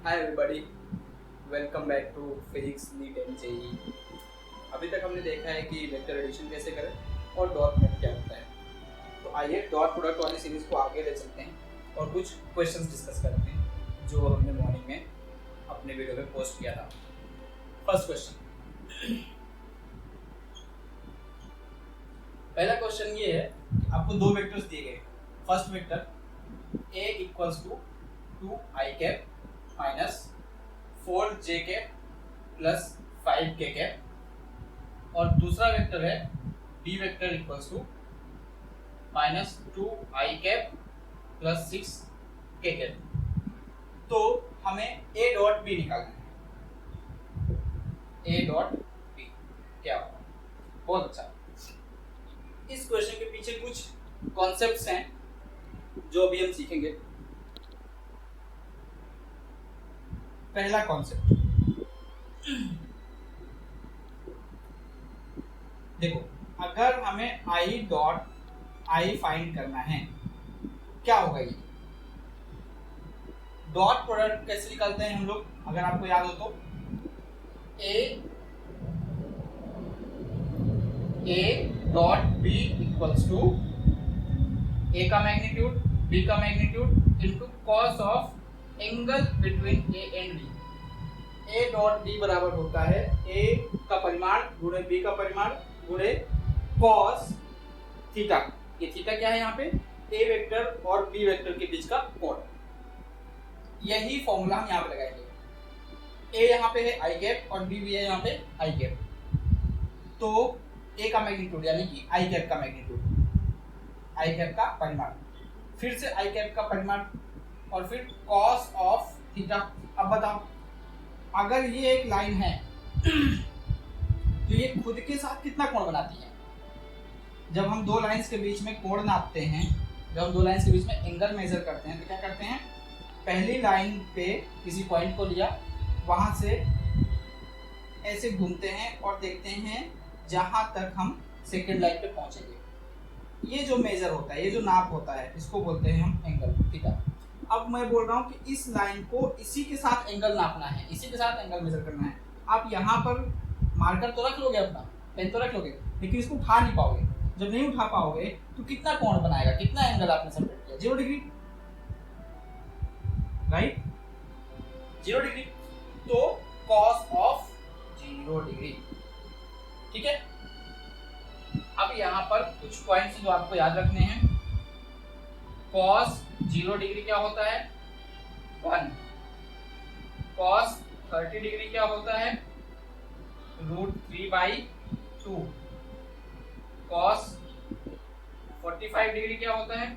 Hi everybody, welcome back to physics NEET and JEE. अभी तक हमने देखा है कि वेक्टर एडिशन कैसे करें और डॉट प्रोडक्ट क्या होता है। तो आइए डॉट प्रोडक्ट वाली सीरीज को आगे ले चलते हैं और कुछ क्वेश्चंस डिस्कस करते हैं जो हमने मॉर्निंग में अपने वीडियो में पोस्ट किया था। फर्स्ट क्वेश्चन, पहला क्वेश्चन ये है कि आपको दो वेक्टर्स दिए गए। First vector a equals to 2i cap minus 4j cap plus 5k cap, और दूसरा वेक्टर है b vector equals to minus 2i cap plus 6k cap. तो हमें a डॉट b निकालना है। a डॉट b क्या होगा? बहुत अच्छा। इस क्वेश्चन के पीछे कुछ कॉन्सेप्ट्स हैं जो अभी हम सीखेंगे। पहला कॉन्सेप्ट देखो, अगर हमें आई डॉट आई फाइंड करना है क्या होगा? ये डॉट प्रोडक्ट कैसे निकालते हैं हम लोग, अगर आपको याद हो तो ए dot B equals to A का मैग्नीट्यूड बी का magnitude into cos of angle between A and B. A dot B बराबर होता है ए का परिमाण गुणे बी का परिमाण गुणे कॉस थीटा। ये थीटा क्या है यहाँ पे? ए वेक्टर और बी वेक्टर के बीच का कोण। यही फॉर्मूला हम यहाँ पे लगाएंगे। ए यहाँ पे है आई कैप और बी भी है यहाँ पे आई कैप। तो ए का मैग्नीट्यूड यानी कि आई कैप का मैग्नीट्यूड, आई कैप का परिमाण, फिर से आई कैप का परिमाण और फिर कॉस ऑफ थीटा। अब बताओ, अगर ये एक लाइन है तो ये खुद के साथ कितना कोण बनाती है? जब हम दो लाइंस के बीच में कोण नापते हैं, जब हम दो लाइंस के बीच में एंगल मेजर करते हैं तो क्या करते हैं? पहली लाइन पे किसी पॉइंट को लिया, वहां से ऐसे घूमते हैं और देखते हैं जहां तक हम सेकेंड लाइन पे पहुंचेंगे। ये जो मेजर होता है, ये जो नाप होता है, इसको बोलते हैं हम एंगल थीटा। अब मैं बोल रहा हूँ कि इस लाइन को इसी के साथ एंगल नापना है, इसी के साथ एंगल मेजर करना है। आप यहाँ पर मार्कर तो रख लोगे, अपना पेन तो रख लोगे, लेकिन इसको उठा नहीं पाओगे। जब नहीं उठा पाओगे तो कितना कोण बनाएगा, कितना एंगल आपने सेपरेट किया? 0 डिग्री, राइट? 0 डिग्री। तो कॉस ऑफ 0 डिग्री, ठीक है। अब यहाँ पर कुछ पॉइंट्स जो आपको याद रखने हैं। कॉस 0 डिग्री क्या होता है? 1। कॉस 30 डिग्री क्या होता है? √3/2। कॉस 45 डिग्री क्या होता है?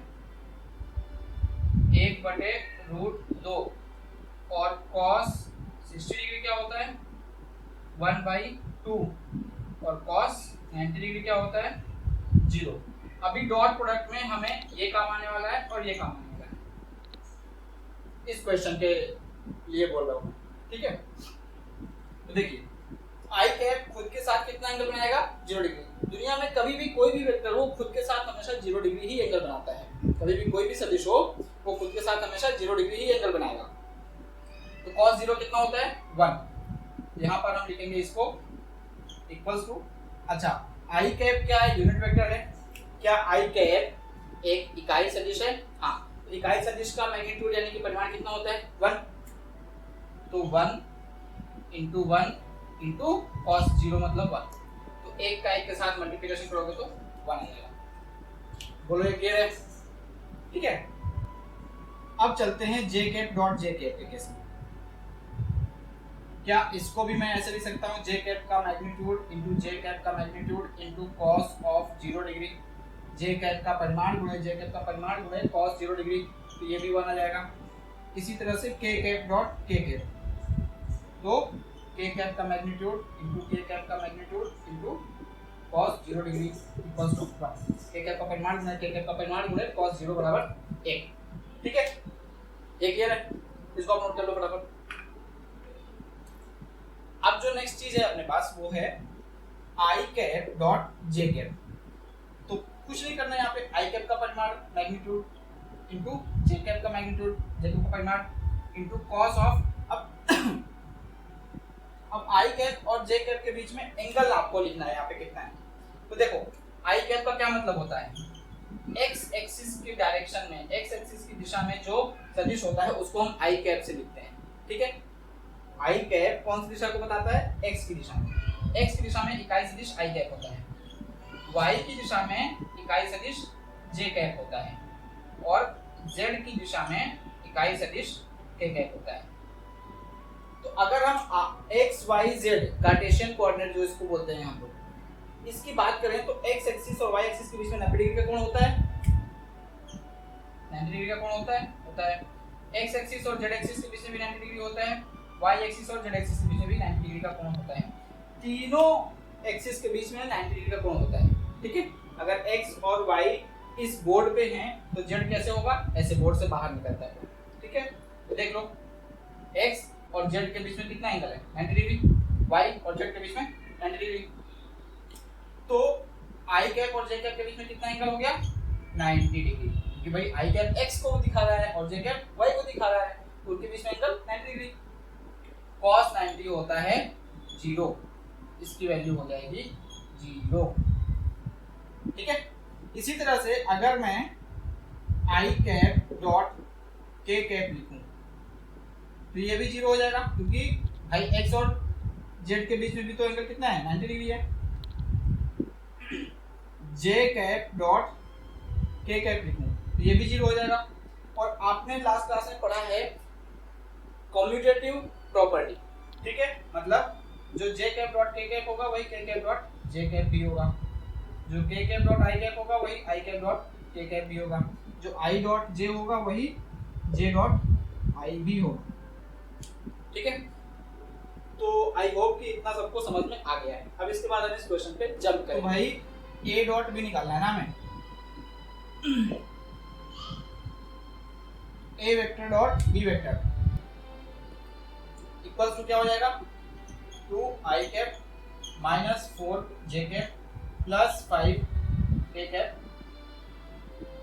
1/√2। और कॉस 60 डिग्री क्या होता है? 1/2। और कॉस 90 डिग्री क्या होता है? 0। अभी डॉट प्रोडक्ट में हमें ये काम आने वाला है और ये काम आने वाला है। इस क्वेश्चन के लिए बोल रहा हूँ, ठीक है। तो देखिए, आई कैप खुद के साथ कितना एंगल बनाएगा? 0 डिग्री। दुनिया में कभी भी कोई भी वेक्टर हो, खुद के साथ हमेशा 0 डिग्री ही एंगल बनाता है। कभी भी कोई भी सदिश हो, वो खुद के साथ हमेशा 0 डिग्री ही एंगल बनाएगा। तो cos 0 कितना होता है? 1। यहाँ पर हम लिखेंगे इसको इक्वल्स टू, अच्छा, आई कैप क्या है? यूनिट वेक्टर है। क्या आई कैप एक इकाई सदिश है? हाँ। तो इकाई सदिश का मैग्नीट्यूड यानी कि परिमाण कितना होता है? 1। तो 1 इंटू 1 इंटू cos 0 मतलब 1। तो एक का एक के साथ मल्टीप्लिकेशन करोगे तो 1 आ जाएगा। बोलो, ये क्लियर है? ठीक है। अब चलते हैं जे कैप डॉट जे कैप के केस में। क्या इसको भी मैं ऐसे लिख सकता हूँ? जे कैप का मैग्नीट्यूड इंटू जे कैप का magnitude into cos of 0 degree. J cap का परिमाण गुणे जे कैप का परिमाण गुणे cos 0 डिग्री, तो ये भी 1 आ जाएगा। इसी तरह से के कैप डॉट के कैप, तो के कैप का मैग्नीट्यूड इंटू के कैप का magnitude into cos 0 degree equals to 1। K cap का परिमाण गुणे के कैप का परिमाण गुणे cos 0 बराबर 1। ठीक है, ये क्लियर है? इसको आप नोट कर लो फटाफट। अब जो नेक्स्ट चीज है अपने पास वो है आई कैप डॉट जे कैप। तो कुछ नहीं करना है यहाँ पे, आई कैप का परिमाण मैग्नीट्यूड इंटू जे कैप का मैग्नीट्यूड, जे कैप का परिमाण इंटू कॉस ऑफ, अब अब आई कैप और जे कैप के बीच में एंगल आपको लिखना है यहाँ पे कितना है। तो देखो आई कैप का क्या मतलब होता है, एक्स एक्सिस की डायरेक्शन में, एक्स एक्सिस की दिशा में जो सदिश होता है उसको हम आई कैप से लिखते हैं। ठीक है, आई कैप कौन सी दिशा को बताता है, एक्स की दिशा में। एक्स की दिशा में इकाई सदिश आई कैप होता है, वाई की दिशा में इकाई सदिश जे कैप होता है और जेड की दिशा में इकाई सदिश के कैप होता है। तो अगर हम x y z Cartesian coordinate जो इसको बोलते हैं हम लोग, इसकी बात करें तो एक्स एक्सिस और वाई एक्सिस के बीच में 90 डिग्री का कोण होता है, 90 डिग्री का कोण होता है। एक्स एक्सिस और जेड एक्सिस के बीच में भी 90 डिग्री होता है, वाई एक्सिस और जेड एक्सिस के बीच में भी 90 डिग्री का कोण होता है। तीनों एक्सिस के बीच में 90 डिग्री का कोण होता है। ठीक है, अगर एक्स और वाई इस बोर्ड पे हैं तो जेड कैसे होगा, ऐसे बोर्ड से बाहर निकलता है। ठीक है, तो देख लो एक्स और जेड के बीच में कितना एंगल है, 90 डिग्री, वाई और जेड के बीच में 90 डिग्री। तो आई कैप और जे कैप के बीच में कितना एंगल हो गया, 90 डिग्री, क्योंकि भाई आई कैप एक्स को दिखा रहा है और जे कैप वाई को दिखा रहा है, तो उनके बीच में एंगल 90 डिग्री। cos 90 होता है 0, इसकी वैल्यू हो जाएगी 0। ठीक है, इसी तरह से अगर मैं आई कैप डॉट के कैप लिखूं तो ये भी 0 हो जाएगा, क्योंकि भाई एक्स और जेड के बीच में भी तो एंगल कितना है, 90 डिग्री है। जे कैप डॉट के कैप लिखूं तो ये भी 0 हो जाएगा। और आपने लास्ट क्लास में पढ़ा है कम्यूटेटिव प्रॉपर्टी। ठीक है, मतलब जो जे कैप डॉट के कैप होगा वही के कैप डॉट जे कैप भी होगा, जो के कैप डॉट आई कैप होगा वही आई कैप डॉट के कैप भी होगा, जो आई डॉट जे होगा वही जे डॉट आई भी होगा। ठीक है, तो आई होप कि इतना सबको समझ में आ गया है। अब इसके बाद हम इस क्वेश्चन पे जंप करें। तो भाई ए डॉट भी निकालना है ना हमें, A vector dot B vector equals to क्या हो जाएगा, 2 I cap minus 4 J cap plus 5 K cap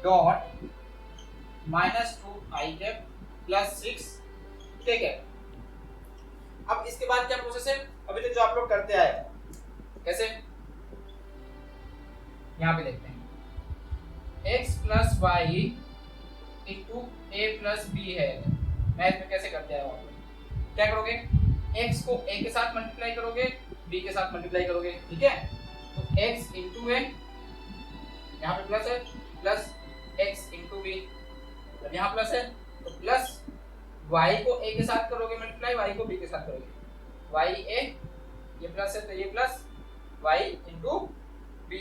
dot minus 2 I cap plus 6 K cap. अब इसके बाद क्या प्रोसेस है, अभी तक जो आप लोग करते आए, कैसे, यहां पे देखते हैं x प्लस वाई इंटू ए प्लस बी है, मैथ में कैसे करते आए आप लोग, क्या करोगे, x को a के साथ मल्टीप्लाई करोगे, b के साथ मल्टीप्लाई करोगे। ठीक है, तो x इंटू ए, यहाँ पे प्लस है, प्लस x इंटू बी, जब यहाँ प्लस है तो प्लस y को a के साथ करोगे मल्टीप्लाई, y को b के साथ करोगे, y a, ये प्लस है तो ये प्लस y इंटू b,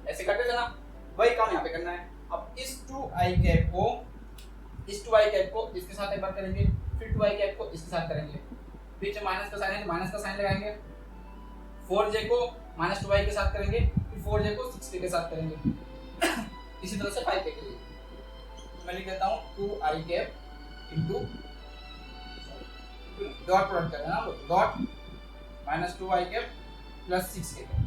ऐसे करते जाना, वही काम यहाँ पे करना है। अब इस 2i कैप को, इस 2i कैप को इसके साथ एक बार करेंगे, फिर 2i कैप को इसके साथ करेंगे, बीच में माइनस का साइन है तो माइनस का साइन लगाएंगे, 4j को माइनस 2i के साथ करेंगे, फिर 4j को 6k के साथ करेंगे। इसी तरह से 5k के लिए मैं लिख देता हूँ 2i cap into dot product कर देना, dot minus 2i cap plus 6k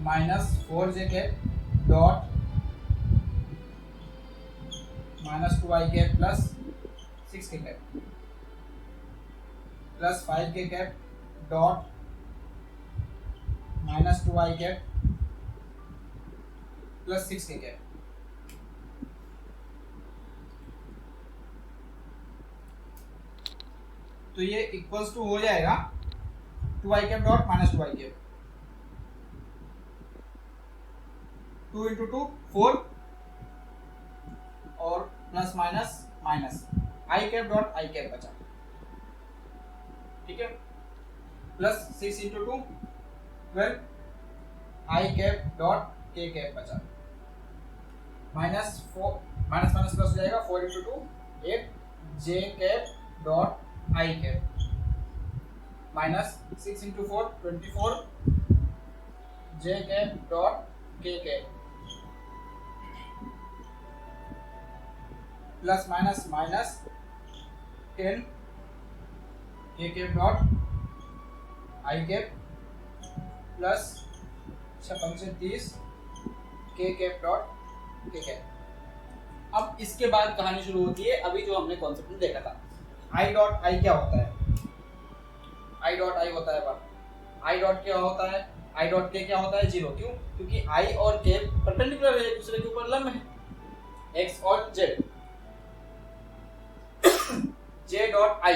minus 4j cap dot minus 2i cap plus 6k cap plus 5k cap dot minus 2i cap plus 6k cap. तो ये equals to हो जाएगा 2i cap dot minus 2i cap, 2 into 2 4 और plus minus minus I cap dot I cap बचा। ठीक है, plus 6 into 2 12 आई cap dot के cap बचा, माइनस 4 माइनस माइनस प्लस हो जाएगा, 4 into 2 8 J cap dot I cap minus 6 into 4 24 J cap dot के cap plus minus minus 10 के cap dot I cap plus 30 के कैप डॉट के cap. अब इसके बाद कहानी शुरू होती है, अभी जो हमने कॉन्सेप्ट में देखा था। आई डॉट आई क्या होता है, आई डॉट आई होता है आई डॉट क्या होता है, आई डॉट के क्या होता है 0। क्यों? क्योंकि आई और के परपेंडिकुलर है, एक दूसरे के ऊपर लंब है, एक्स और Z. J dot I,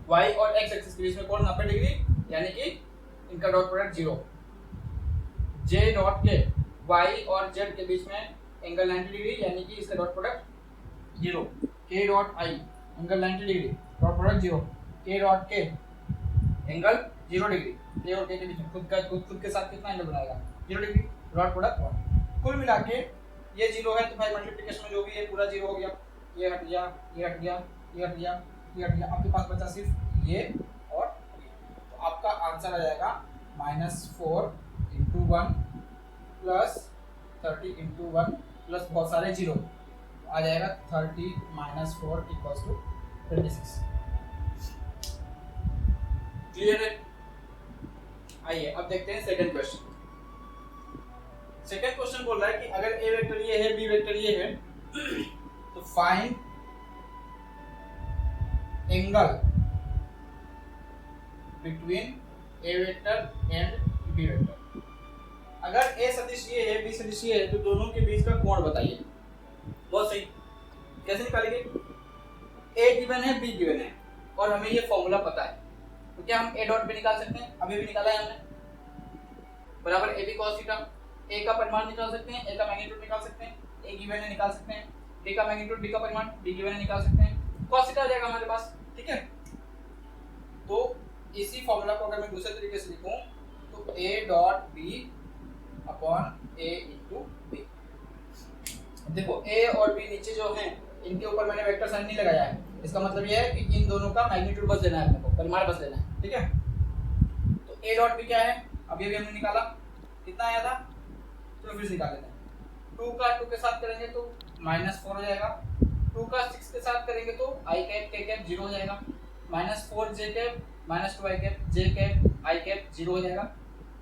Y और एक्स एक्सिस के बीच में कोण 90 डिग्री, यानी कि इनका dot product 0। J dot K, Y और जेड के बीच में एंगल 90 डिग्री, यानी कि इसका डॉट प्रोडक्ट 0। के dot I, angle 90 degree, dot product 0। के डॉट के, एंगल 0 डिग्री, के और के बीच में खुद के साथ कितना एंगल बनाएगा 0 डिग्री, डॉट प्रोडक्ट 1। कुल मिला के ये 0 है तो भाई मल्टीप्लिकेशन में जो भी है पूरा 0 हो गया, ये हट गया, ये हट गया, ये हट गया, ये हट गया, आपके पास बचा सिर्फ ये और ये। तो आपका आंसर आ जाएगा -4 × 1 प्लस 30 × 1 प्लस बहुत सारे 0, आ जाएगा 30 - 4 = 26। क्लियर है? आइए अब देखते हैं सेकंड क्वेश्चन। सेकंड क्वेश्चन बोल रहा है कि अगर ए वेक्टर ये है, बी वेक्टर ये है, तो find angle between a vector and b vector. अगर ए सदिश ये है, बी सदिश ये है, तो दोनों के बीच का कोण बताइए। बहुत सही, कैसे निकालेंगे? ए गिवन है, बी गिवन है और हमें ये फॉर्मूला पता है, तो क्या हम ए डॉट भी निकाल सकते हैं? अभी भी निकाला है हमने, बराबर ए बी cos थीटा। ए का परिमाण निकाल सकते हैं, ए का मैग्नीट्यूड निकाल सकते हैं, ए गिवन है निकाल सकते हैं, बी का मैग्नीट्यूड, बी का परिमाण, बी गिवन है निकाल सकते हैं, cos थीटा आ जाएगा हमारे पास। ठीक है, तो इसी फॉर्मूला को अगर मैं दूसरे तरीके से लिखूं तो ए dot b upon a into b. देखो ए और बी नीचे जो हैं इनके ऊपर मैंने वेक्टर साइन नहीं लगाया है, इसका मतलब ये है कि इन दोनों का मैग्नीट्यूड बस लेना है अपने को, परिमाण बस लेना है। ठीक है, तो ए डॉट बी क्या है, अभी हमने निकाला, कितना आया था, चलो फिर निकाल लेते हैं। 2 का 2 के साथ करेंगे तो -4 हो जाएगा, 2 का 6 के साथ करेंगे तो आई कैप के कैप 0 हो जाएगा, -4 J cap -2 I cap, J cap I cap 0 हो जाएगा,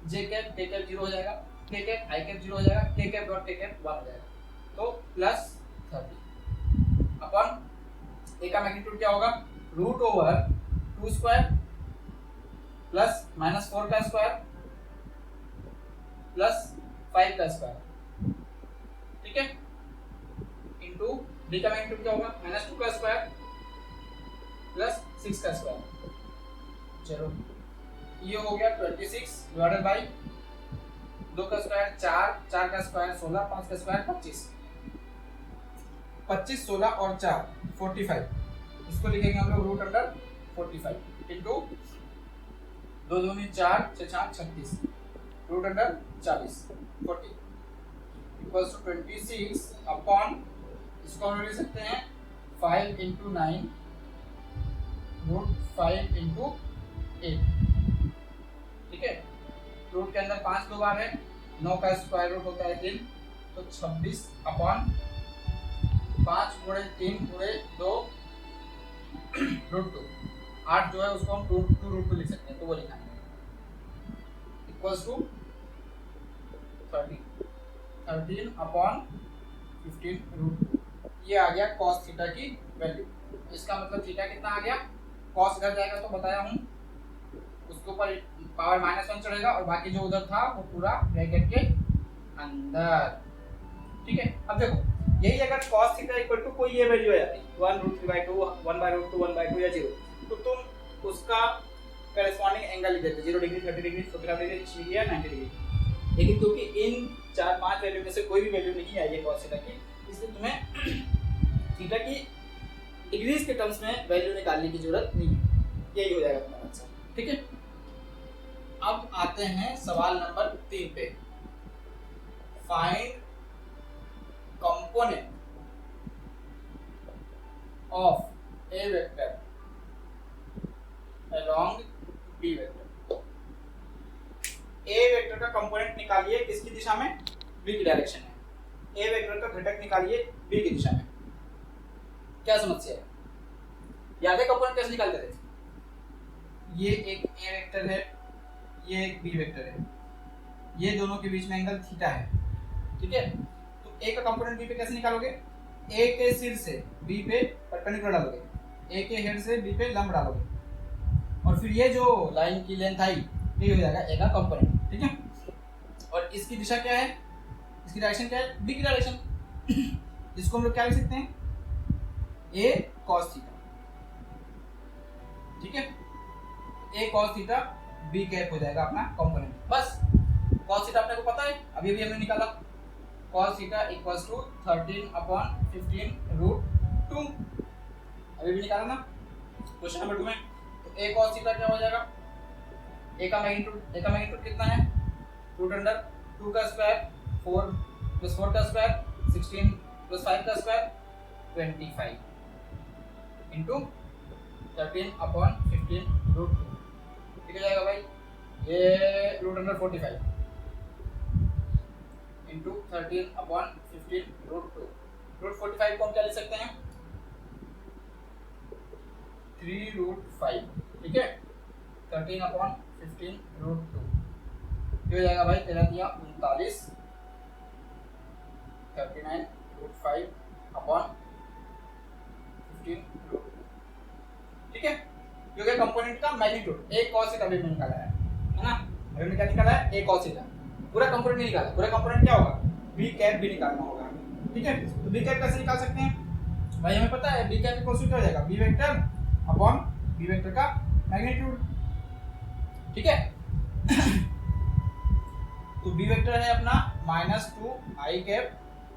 जे कैप के कैप 0 हो जाएगा, के कैप आई कैप 0 हो जाएगा, के कैप डॉट के कैप 1 हो जाएगा, तो +30 अपॉन ए का मैग्नीट्यूड क्या होगा, √2² प्लस -4 का स्क्वायर प्लस 5 का स्क्वायर। ठीक है, इंटू बी का मैग्नीट्यूड क्या होगा, -2 का स्क्वायर प्लस 6 का स्क्वायर। चलो ये हो गया 26 डिवाइडेड बाई 2 का स्क्वायर 4, 4 का स्क्वायर 16, 5 का स्क्वायर 25, 25 16 और 4 45, इसको लिखेंगे हम लोग √45 इंटू 2 दूनी 4, 6 4 36, √40 40 इक्वल्स टू 26 अपॉन, इसको हम लिख सकते हैं 5 × 9 √5 × 8। ठीक है, रूट के अंदर 5 दो बार है, 9 का स्क्वायर रूट होता है 3, तो 26 अपॉन 5 × 3 × 2 √2, 8 जो है उसको हम 2 लिख सकते हैं, तो वो लिखा है इक्वल्स टू 13 अपॉन 15 √2। ये आ गया cos थीटा की वैल्यू। इसका मतलब थीटा कितना आ गया, cos इधर जाएगा तो बताया हूँ, उसके ऊपर पावर -1 चढ़ेगा और बाकी जो उधर था वो पूरा ब्रैकेट के अंदर। ठीक है, अब देखो यही अगर cos थीटा इक्वल टू कोई ये वैल्यू आ जाती 1√3/2, 1/√2, 1/2 या 0, तो तुम उसका करेस्पॉन्डिंग एंगल लिख देते 0 डिग्री, 30 डिग्री, 45 डिग्री, 60 डिग्री या 90 डिग्री। लेकिन क्योंकि इन 4-5 वैल्यू में से कोई भी वैल्यू नहीं आई है cos थीटा की, इसलिए तुम्हें थीटा की डिग्रीज के टर्म्स में वैल्यू निकालने की जरूरत नहीं है, यही हो जाएगा तुम्हारा आंसर। ठीक है, अब आते हैं सवाल नंबर 3 पे। Find component of a vector along b vector. A vector का कंपोनेंट निकालिए किसकी दिशा में, b की डायरेक्शन में। ए वेक्टर का घटक निकालिए b की दिशा में। क्या समस्या है, याद है कंपोनेंट कैसे निकालते थे? ये एक ए वेक्टर है, ये एक बी वेक्टर है, ये दोनों के बीच में एंगल थीटा है। ठीक है, तो ए का कंपोनेंट बी पे कैसे निकालोगे, ए के सिर से बी पे परपेंडिकुलर डालोगे, ए के हेड से बी पे लंब डालोगे और फिर ये जो लाइन की लेंथ आई ये हो जाएगा ए का कंपोनेंट, ठीक है। और इसकी दिशा क्या है, इसकी डायरेक्शन क्या है, बी की डायरेक्शन। इसको हम लोग क्या लिख सकते हैं, ए कॉस थीटा, ठीक है। ए कॉस थीटा बी कैप हो जाएगा अपना कंपोनेंट। बस कॉस थीटा अपने को पता है, अभी अभी हमने निकाला, cos थीटा इक्वल्स टू 13/15 √2, अभी भी निकाला ना क्वेश्चन नंबर 2 में। तो a cos थीटा क्या हो जाएगा, a का मैग्नीट्यूड कितना है, √2 का स्क्वायर 4 + 4 का स्क्वायर 16 + 5 का स्क्वायर 25 इंटू 13/15 √2, ठीक हो जाएगा भाई। ये √45 इंटू 13/15 √2, √45 को हम क्या लिख सकते हैं, 3√5, ठीक है। 13/15 √2 ये हो जाएगा भाई 13×3 = 39, 39/5/15 √2, ठीक है। ये हो गया कंपोनेंट का मैग्नीट्यूड। ए cos थीटा भी निकाला है ना, हमने क्या निकाला है, ए cos थीटा। पूरा कंपोनेंट नहीं निकाला, पूरा कंपोनेंट क्या होगा, बी कैप भी निकालना होगा, ठीक है। तो बी कैप कैसे निकाल सकते हैं भाई, हमें पता है बी कैप इक्वल टू क्या हो जाएगा, b vector upon b vector का मैग्नीट्यूड, ठीक है। तो बी वेक्टर है अपना -2 i कैप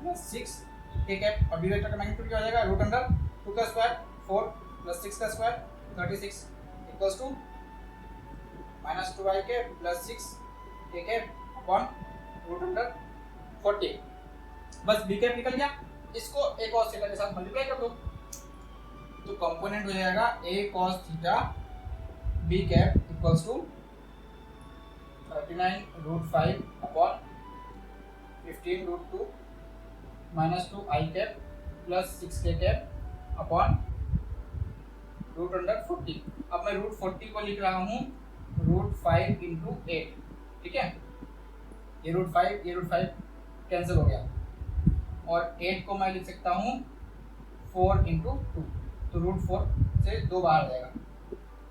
+ 6 k कैप और बी वेक्टर का मैग्नीट्यूड क्या हो जाएगा, √2 का स्क्वायर 4 + 6 का square 36 equals to -2i cap + 6 k cap upon √40। बस बी कैप निकल गया, इसको a cos थीटा के साथ मल्टीप्लाई कर दो तो कंपोनेंट हो जाएगा a cos theta b cap equals to 39√5/15 √2 -2i cap + 6k cap upon √40। अब मैं √40 को लिख रहा हूँ √5 × 8, ठीक है। ये √5 कैंसिल हो गया और 8 को मैं लिख सकता हूँ 4 × 2, तो √4 से 2 बाहर आ जाएगा,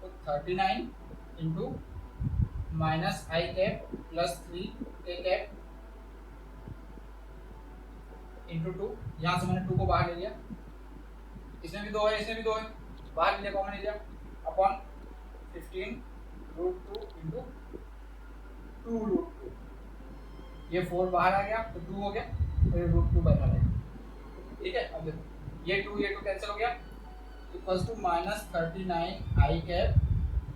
तो 39 × -i कैप + 3k कैप × 2, यहाँ से मैंने 2 को बाहर ले लिया, इसमें भी 2 है, इसमें भी 2 है, बाहर ले लिया, कॉमन ले लिया, अपॉन 15 √2 × 2 √2, ये 4 बाहर आ गया तो 2 हो गया और ये √2 बाहर आ गया, ठीक है। अब देखो ये 2 कैंसिल हो गया, equals to -39i cap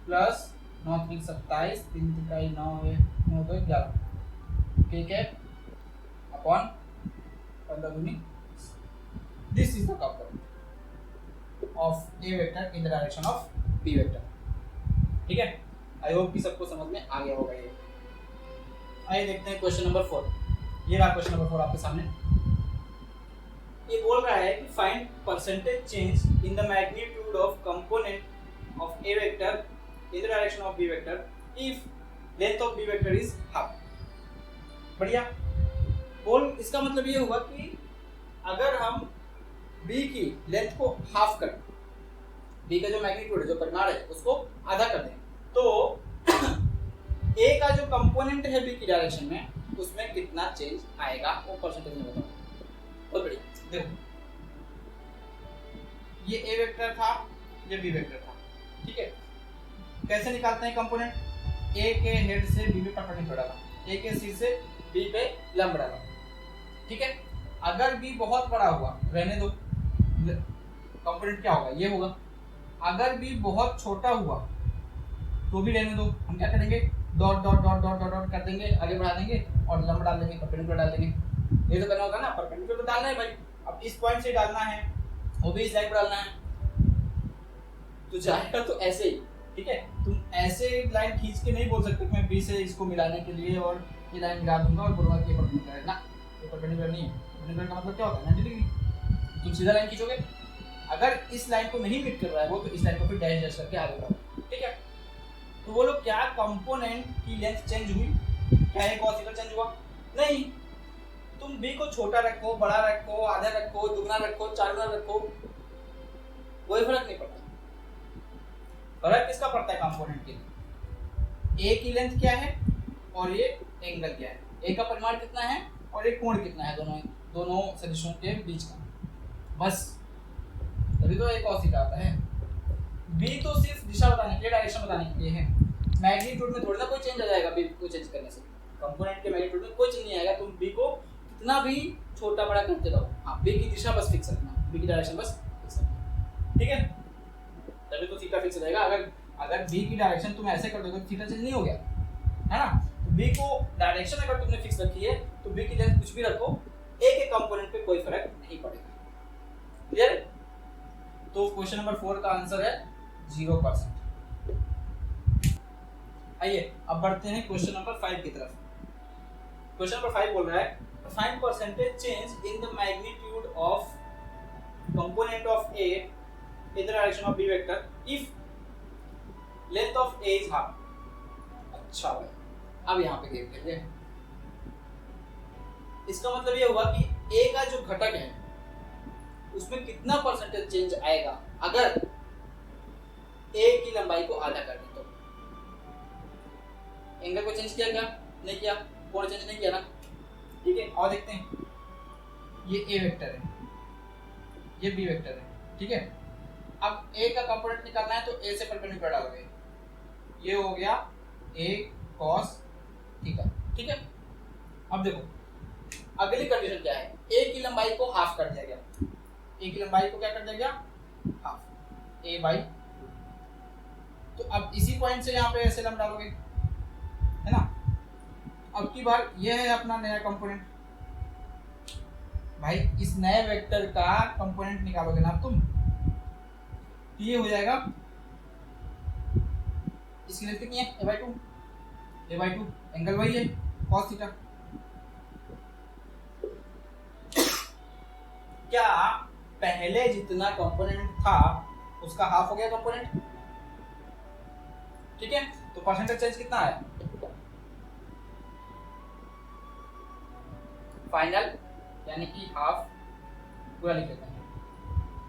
plus 9 × 3 = 27, 3 × 3 = 9 है, 9 × 2 = 11 k कैप अपॉन 15 दूनी। This is the component of a vector in the direction of b vector, ठीक है। आई होप कि सबको समझ में आ गया होगा ये। आइए देखते हैं क्वेश्चन नंबर 4। ये रहा क्वेश्चन नंबर 4 आपके सामने। ये बोल रहा है कि find percentage change in the magnitude of component of a vector in the direction of b vector if length of b vector is half. बढ़िया। बोल इसका मतलब ये हुआ कि अगर हम बी की लेंथ को हाफ करें, बी का जो मैग्नीट्यूड है, जो परिमाण है, उसको आधा कर दें, तो ए का जो कंपोनेंट है बी की डायरेक्शन में उसमें कितना चेंज आएगा वो परसेंटेज में बताओ। बहुत बढ़िया। देखो ये ए वेक्टर था, ये बी वेक्टर था, ठीक है। कैसे निकालते हैं कंपोनेंट, ए के हेड से बी पे परपेंडिकुलर डाला, ए के सिर से बी पे लंब डाला, ठीक है। अगर बी बहुत बड़ा हुआ, रहने दो, कंपोनेंट क्या होगा, ये होगा। अगर बी बहुत छोटा हुआ तो भी रहने दो, हम क्या करेंगे, dot dot dot dot dot कर देंगे, आगे बढ़ा देंगे और लंब डाल देंगे, परपेंडिकुलर डाल देंगे। ये तो करना होगा ना, परपेंडिकुलर तो डालना है भाई। अब इस पॉइंट से डालना है, वो भी इस लाइन पर डालना है, तो जाएगा तो ऐसे ही, ठीक है। तुम ऐसे लाइन खींच के नहीं बोल सकते मैं बी से इसको मिलाने के लिए और ये लाइन मिला दूंगा और बोलूंगा कि ये परपेंडिकुलर है ना, ये परपेंडिकुलर नहीं है। परपेंडिकुलर का मतलब क्या होता है, 90 डिग्री। तुम सीधा लाइन खींचोगे, अगर इस लाइन को नहीं मीट कर रहा है वो, तो इस लाइन को फिर डैश डैश करके आगे बढ़ाओ, ठीक है। तो बोलो क्या कंपोनेंट की लेंथ चेंज हुई, क्या एक cos थीटा चेंज हुआ? नहीं। तुम b को छोटा रखो, बड़ा रखो, आधा रखो, दुगना रखो, चार गुना रखो, कोई फर्क नहीं पड़ता। पड़ता है कंपोनेंट के लिए। ए की लेंथ क्या है और ये एंगल क्या है, ए का परिमाण कितना है और ये कोण कितना है, दोनों सदिशों के बीच का, बस तभी तो एक cos थीटा आता है। बी तो सिर्फ दिशा बताने के लिए, डायरेक्शन बताने के लिए है, मैग्नीट्यूड में थोड़ी ना कोई चेंज आ जाएगा बी को चेंज करने से, कंपोनेंट के मैग्नीट्यूड में कोई चेंज नहीं आएगा, तुम बी को कितना भी छोटा बड़ा करते रहो, हाँ बी की दिशा बस फिक्स रखना, बी की डायरेक्शन बस फिक्स रखना, ठीक है, तभी तो थीटा फिक्स रहेगा। अगर बी की डायरेक्शन तुम ऐसे कर दोगे तो थीटा चेंज नहीं हो गया, है ना। तो बी को डायरेक्शन अगर तुमने फिक्स रखी है तो बी की लेंथ कुछ भी रखो, ए के कंपोनेंट पे कोई फर्क नहीं पड़ेगा, क्लियर। तो क्वेश्चन नंबर 4 का आंसर है 0%। आइए अब बढ़ते हैं क्वेश्चन नंबर 5 की तरफ। क्वेश्चन नंबर 5 बोल रहा है find percentage change in the magnitude of component of a in the direction of b vector if length of a is half. अच्छा भाई, अब यहाँ पे देख लीजिए, इसका मतलब ये हुआ कि ए का जो घटक है उसमें कितना परसेंटेज चेंज आएगा अगर ए की लंबाई को आधा कर दें तो। एंगल को चेंज किया क्या? नहीं किया, कोण चेंज नहीं किया ना, ठीक है। और देखते हैं, ये ए वेक्टर है, ये बी वेक्टर है, ठीक है। अब ए का कंपोनेंट निकालना है तो ए से परपेंडिकुलर डालोगे, ये हो गया ए cos थीटा, ठीक है। अब देखो अगली कंडीशन क्या है, ए की लंबाई को हाफ कर दिया गया, ए की लंबाई को क्या कर दिया गया, हाफ, ए बाई। तो अब इसी पॉइंट से यहाँ पे ऐसे लंब डालोगे, है ना। अब की बार ये है अपना नया कंपोनेंट, भाई इस नए वेक्टर का कंपोनेंट निकालोगे ना तुम, तो ये हो जाएगा, इसकी लेंथ कितनी है, a/2, एंगल वही है cos थीटा। क्या पहले जितना कंपोनेंट था उसका हाफ हो गया कंपोनेंट, ठीक है। तो परसेंटेज चेंज कितना है, फाइनल यानी कि हाफ पूरा लिख लेते हैं,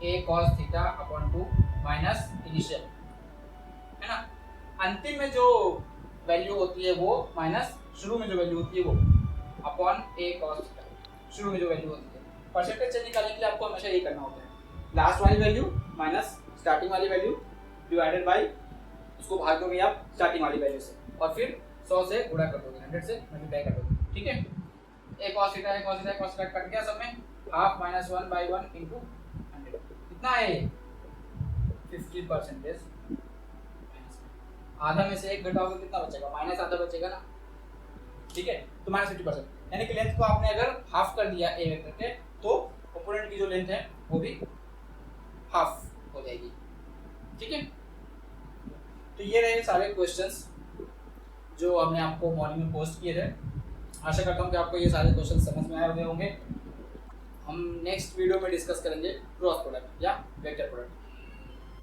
a cos theta upon 2 minus initial, है ना। अंतिम में जो वैल्यू होती है वो माइनस शुरू में जो वैल्यू होती है वो अपॉन a cos थीटा, शुरू में जो वैल्यू होती है। परसेंटेज चेंज निकालने के लिए आपको हमेशा ये करना होता है, लास्ट वाली वैल्यू माइनस स्टार्टिंग वाली वैल्यू डिवाइडेड बाय, उसको भाग दोगे आप स्टार्टिंग वाली वैल्यू से और फिर 100 से गुणा कर दोगे, 100 से मल्टीप्लाई कर दोगे, ठीक है। a cos थीटा कट गया सब में, हाफ माइनस 1/1 इनटू 100 कितना है 50%, आधा में से एक घटाओगे कितना बचेगा, माइनस आधा बचेगा ना, ठीक है। तो माइनस 50%, यानी कि लेंथ को आपने अगर हाफ कर दिया ए वेक्टर के तो कंपोनेंट की जो लेंथ है वो भी हाफ हो जाएगी, ठीक है। तो ये रहे सारे क्वेश्चंस जो हमने आपको मॉर्निंग में पोस्ट किए थे। आशा करता हूँ कि आपको ये सारे क्वेश्चन समझ में आए होंगे। हम नेक्स्ट वीडियो में डिस्कस करेंगे क्रॉस प्रोडक्ट या वेक्टर प्रोडक्ट।